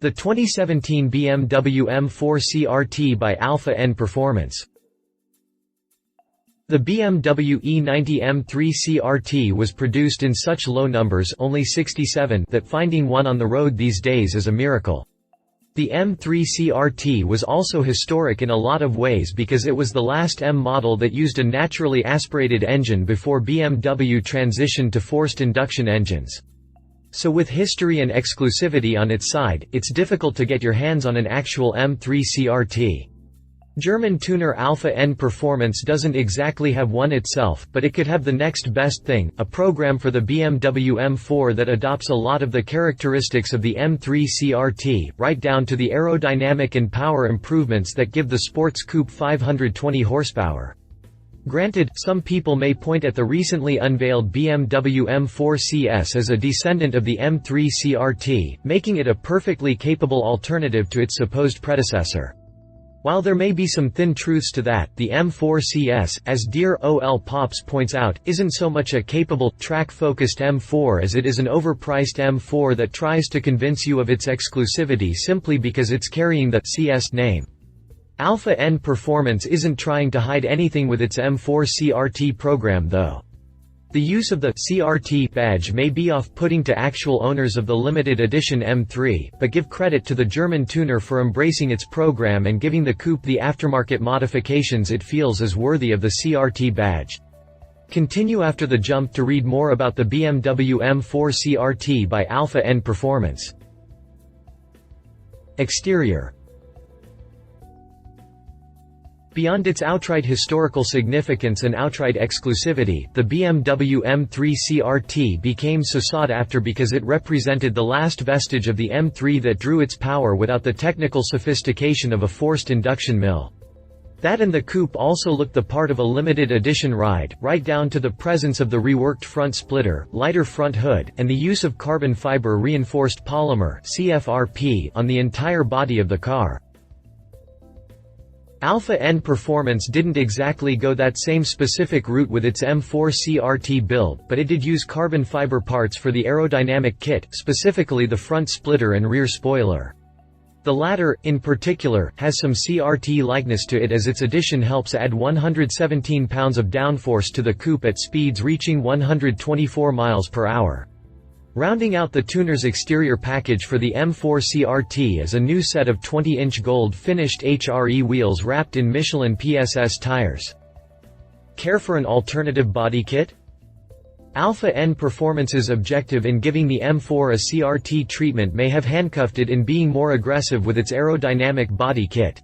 The 2017 BMW M4 CRT by Alpha N Performance. The BMW E90 M3 CRT was produced in such low numbers, only 67, that finding one on the road these days is a miracle. The M3 CRT was also historic in a lot of ways because it was the last M model that used a naturally aspirated engine before BMW transitioned to forced induction engines. So with history and exclusivity on its side, it's difficult to get your hands on an actual M3 CRT. German tuner Alpha N Performance doesn't exactly have one itself, but it could have the next best thing, a program for the BMW M4 that adopts a lot of the characteristics of the M3 CRT, right down to the aerodynamic and power improvements that give the sports coupe 520 horsepower. Granted, some people may point at the recently unveiled BMW M4 CS as a descendant of the M3 CRT, making it a perfectly capable alternative to its supposed predecessor. While there may be some thin truths to that, the M4 CS, as Dear OL Pops points out, isn't so much a capable, track-focused M4 as it is an overpriced M4 that tries to convince you of its exclusivity simply because it's carrying the CS name. Alpha N Performance isn't trying to hide anything with its M4 CRT program though. The use of the CRT badge may be off-putting to actual owners of the limited edition M3, but give credit to the German tuner for embracing its program and giving the coupe the aftermarket modifications it feels is worthy of the CRT badge. Continue after the jump to read more about the BMW M4 CRT by Alpha N Performance. Exterior. Beyond its outright historical significance and outright exclusivity, the BMW M3 CRT became so sought after because it represented the last vestige of the M3 that drew its power without the technical sophistication of a forced induction mill. That and the coupe also looked the part of a limited edition ride, right down to the presence of the reworked front splitter, lighter front hood, and the use of carbon fiber reinforced polymer (CFRP) on the entire body of the car. Alpha N Performance didn't exactly go that same specific route with its M4 CRT build, but it did use carbon fiber parts for the aerodynamic kit, specifically the front splitter and rear spoiler. The latter, in particular, has some CRT likeness to it as its addition helps add 117 pounds of downforce to the coupe at speeds reaching 124 miles per hour. Rounding out the tuner's exterior package for the M4 CRT is a new set of 20-inch gold-finished HRE wheels wrapped in Michelin PSS tires. Care for an alternative body kit? Alpha N Performance's objective in giving the M4 a CRT treatment may have handcuffed it in being more aggressive with its aerodynamic body kit.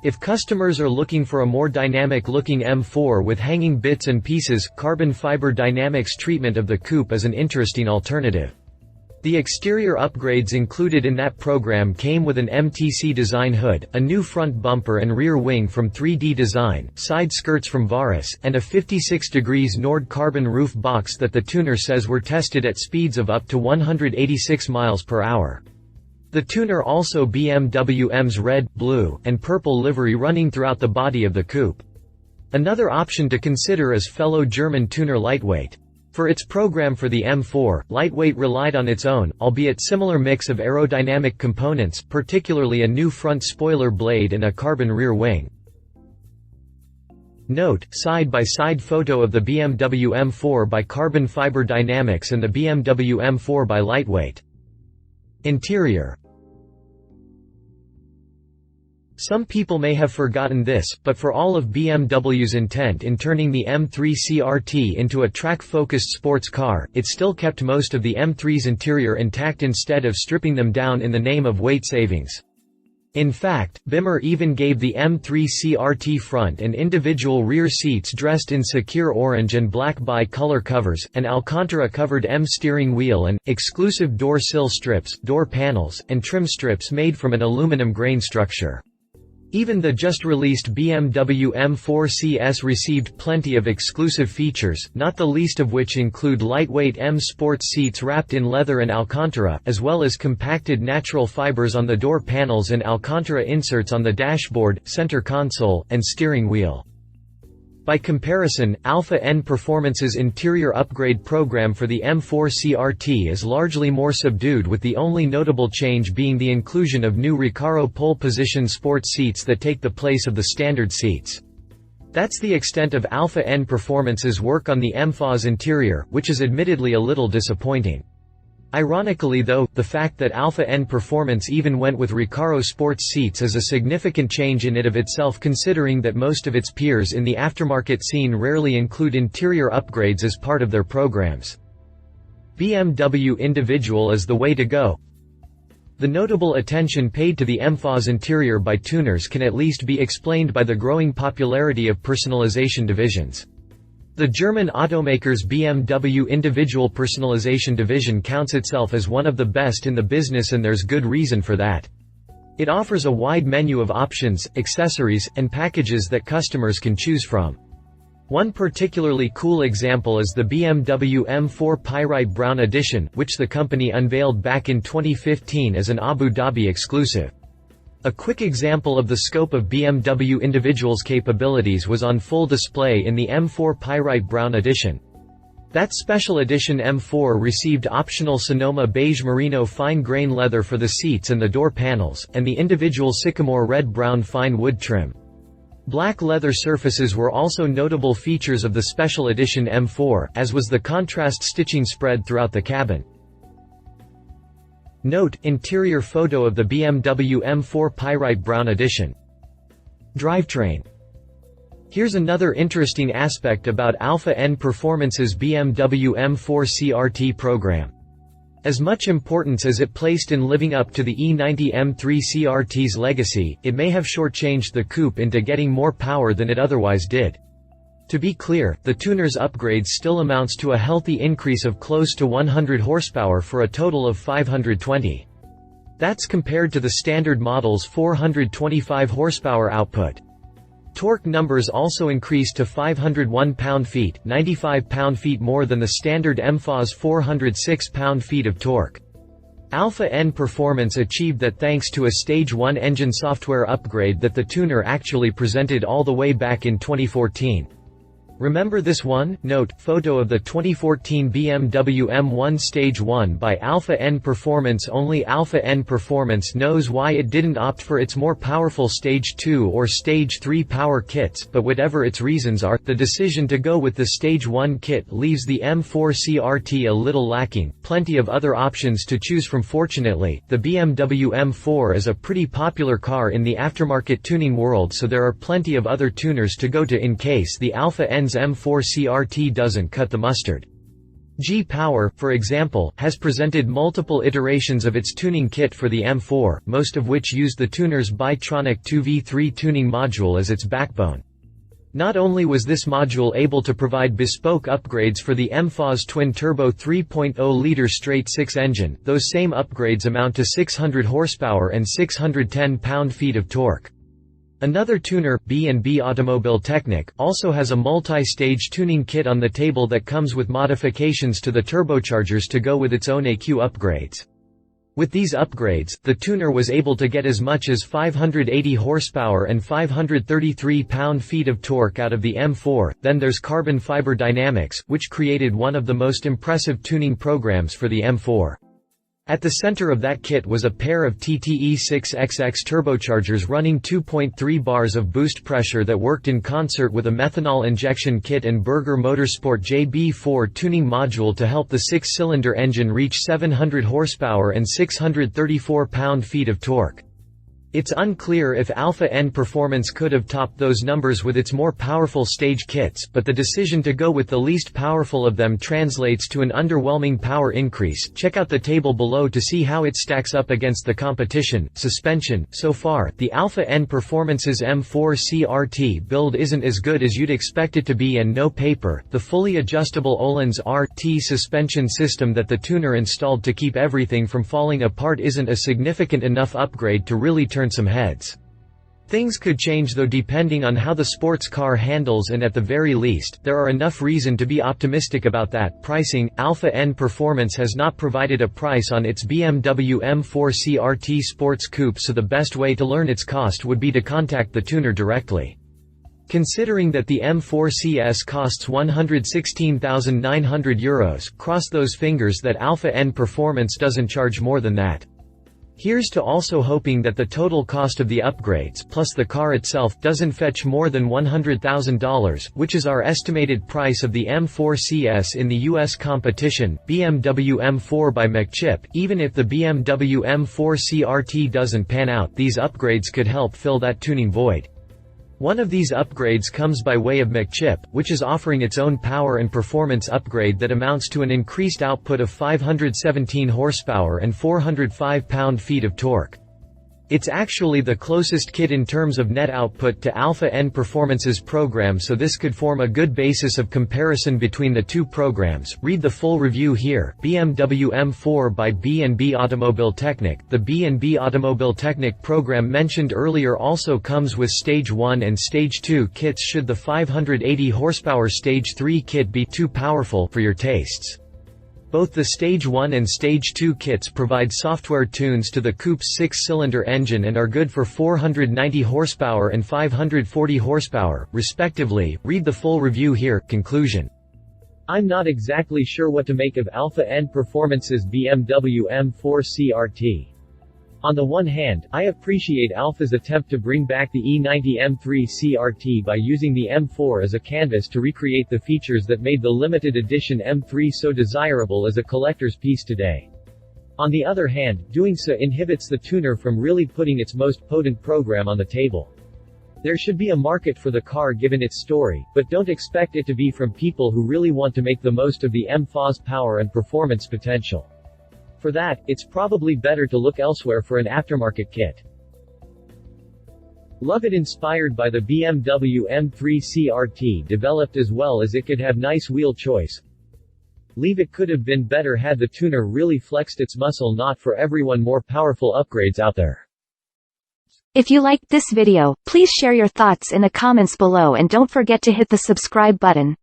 If customers are looking for a more dynamic-looking M4 with hanging bits and pieces, carbon fiber dynamics treatment of the coupe is an interesting alternative. The exterior upgrades included in that program came with an MTC design hood, a new front bumper and rear wing from 3D Design, side skirts from Varis, and a 56 degrees Nord carbon roof box that the tuner says were tested at speeds of up to 186 miles per hour. The tuner also BMW M's red, blue, and purple livery running throughout the body of the coupe. Another option to consider is fellow German tuner Lightweight. For its program for the M4, Lightweight relied on its own, albeit similar mix of aerodynamic components, particularly a new front spoiler blade and a carbon rear wing. Note, side-by-side photo of the BMW M4 by Carbon Fiber Dynamics and the BMW M4 by Lightweight. Interior. Some people may have forgotten this, but for all of BMW's intent in turning the M3 CRT into a track-focused sports car, it still kept most of the M3's interior intact instead of stripping them down in the name of weight savings. In fact, Bimmer even gave the M3 CRT front and individual rear seats dressed in secure orange and black bi-color covers, an Alcantara-covered M steering wheel and exclusive door sill strips, door panels, and trim strips made from an aluminum grain structure. Even the just-released BMW M4 CS received plenty of exclusive features, not the least of which include lightweight M Sports seats wrapped in leather and Alcantara, as well as compacted natural fibers on the door panels and Alcantara inserts on the dashboard, center console, and steering wheel. By comparison, Alpha N Performance's interior upgrade program for the M4 CRT is largely more subdued, with the only notable change being the inclusion of new Recaro pole position sports seats that take the place of the standard seats. That's the extent of Alpha N Performance's work on the M4's interior, which is admittedly a little disappointing. Ironically though, the fact that Alpha N Performance even went with Recaro sports seats is a significant change in it of itself, considering that most of its peers in the aftermarket scene rarely include interior upgrades as part of their programs. BMW individual is the way to go. The notable attention paid to the M4's interior by tuners can at least be explained by the growing popularity of personalization divisions. The German automaker's BMW individual personalization division counts itself as one of the best in the business, and there's good reason for that. It offers a wide menu of options, accessories, and packages that customers can choose from. One particularly cool example is the BMW M4 Pyrite Brown Edition, which the company unveiled back in 2015 as an Abu Dhabi exclusive. A quick example of the scope of BMW individual's capabilities was on full display in the M4 Pyrite Brown Edition. That special edition M4 received optional Sonoma beige merino fine grain leather for the seats and the door panels, and the individual sycamore red-brown fine wood trim. Black leather surfaces were also notable features of the special edition M4, as was the contrast stitching spread throughout the cabin. Note: interior photo of the BMW M4 Pyrite Brown Edition. Drivetrain. Here's another interesting aspect about Alpha N Performance's BMW M4 CRT program. As much importance as it placed in living up to the E90 M3 CRT's legacy, it may have shortchanged the coupe into getting more power than it otherwise did. To be clear, the tuner's upgrade still amounts to a healthy increase of close to 100 horsepower for a total of 520. That's compared to the standard model's 425 horsepower output. Torque numbers also increased to 501 pound-feet, 95 pound-feet more than the standard M4's 406 pound-feet of torque. Alpha N Performance achieved that thanks to a Stage 1 engine software upgrade that the tuner actually presented all the way back in 2014. Remember this one? Note: photo of the 2014 BMW M1 Stage 1 by Alpha N Performance. Only Alpha N Performance knows why it didn't opt for its more powerful Stage 2 or Stage 3 power kits, but whatever its reasons are, the decision to go with the Stage 1 kit leaves the M4 CRT a little lacking. Plenty of other options to choose from. Fortunately, the BMW M4 is a pretty popular car in the aftermarket tuning world, so there are plenty of other tuners to go to in case the Alpha N's M4 CRT doesn't cut the mustard. G-Power, for example, has presented multiple iterations of its tuning kit for the M4, most of which use the tuner's Bitronic 2v3 tuning module as its backbone. Not only was this module able to provide bespoke upgrades for the M4's twin-turbo 3.0-liter straight-six engine, those same upgrades amount to 600 horsepower and 610 pound-feet of torque. Another tuner, B&B Automobile Technic, also has a multi-stage tuning kit on the table that comes with modifications to the turbochargers to go with its own EQ upgrades. With these upgrades, the tuner was able to get as much as 580 horsepower and 533 pound-feet of torque out of the M4. Then there's Carbon Fiber Dynamics, which created one of the most impressive tuning programs for the M4. At the center of that kit was a pair of TTE6XX turbochargers running 2.3 bars of boost pressure that worked in concert with a methanol injection kit and Berger Motorsport JB4 tuning module to help the six-cylinder engine reach 700 horsepower and 634 pound-feet of torque. It's unclear if Alpha N Performance could have topped those numbers with its more powerful stage kits, but the decision to go with the least powerful of them translates to an underwhelming power increase. Check out the table below to see how it stacks up against the competition. Suspension. So far, the Alpha N Performance's M4 CRT build isn't as good as you'd expect it to be, and no paper. The fully adjustable Öhlins RT suspension system that the tuner installed to keep everything from falling apart isn't a significant enough upgrade to really turn some heads. Things could change though, depending on how the sports car handles, and at the very least, there are enough reason to be optimistic about that. Pricing. Alpha N Performance has not provided a price on its BMW M4 CRT Sports Coupe, so the best way to learn its cost would be to contact the tuner directly. Considering that the M4 CS costs €116,900, cross those fingers that Alpha N Performance doesn't charge more than that. Here's to also hoping that the total cost of the upgrades plus the car itself doesn't fetch more than $100,000, which is our estimated price of the M4 CS in the US competition, BMW M4 by McChip. Even if the BMW M4 CRT doesn't pan out, these upgrades could help fill that tuning void. One of these upgrades comes by way of McChip, which is offering its own power and performance upgrade that amounts to an increased output of 517 horsepower and 405 pound-feet of torque. It's actually the closest kit in terms of net output to Alpha N Performance's program, so this could form a good basis of comparison between the two programs. Read the full review here. BMW M4 by B&B Automobiltechnik. The B&B Automobiltechnik program mentioned earlier also comes with Stage 1 and Stage 2 kits should the 580 horsepower Stage 3 kit be too powerful for your tastes. Both the Stage 1 and Stage 2 kits provide software tunes to the coupe's 6-cylinder engine and are good for 490 horsepower and 540 horsepower, respectively. Read the full review here. Conclusion. I'm not exactly sure what to make of Alpha N Performance's BMW M4 CRT. On the one hand, I appreciate Alpha's attempt to bring back the E90 M3 CRT by using the M4 as a canvas to recreate the features that made the limited edition M3 so desirable as a collector's piece today. On the other hand, doing so inhibits the tuner from really putting its most potent program on the table. There should be a market for the car given its story, but don't expect it to be from people who really want to make the most of the M4's power and performance potential. For that, it's probably better to look elsewhere for an aftermarket kit. Love it. Inspired by the BMW M3 CRT, developed as well as it could have nice wheel choice. Leave it could have been better had the tuner really flexed its muscle. Not for everyone. More powerful upgrades out there. If you liked this video, please share your thoughts in the comments below and don't forget to hit the subscribe button.